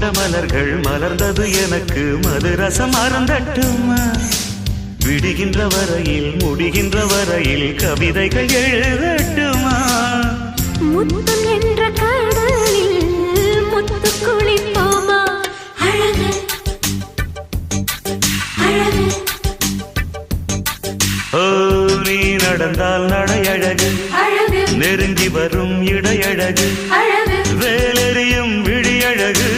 கொண்ட மலர்கள் மலர்ந்தது எனக்கு மதுரசம் அருந்தட்டுமா விடுகின்ற வரையில் முடிகின்ற வரையில் கவிதைகள் எழுதட்டுமா முத்தம் என்ற கடலில் முத்து குளிப்போமா அழகு அழகு ஓ நீ நடந்தால் நடையழகு அழகு நெருங்கி வரும் இடையழகு அழகு வேலெறியும் விழியழகு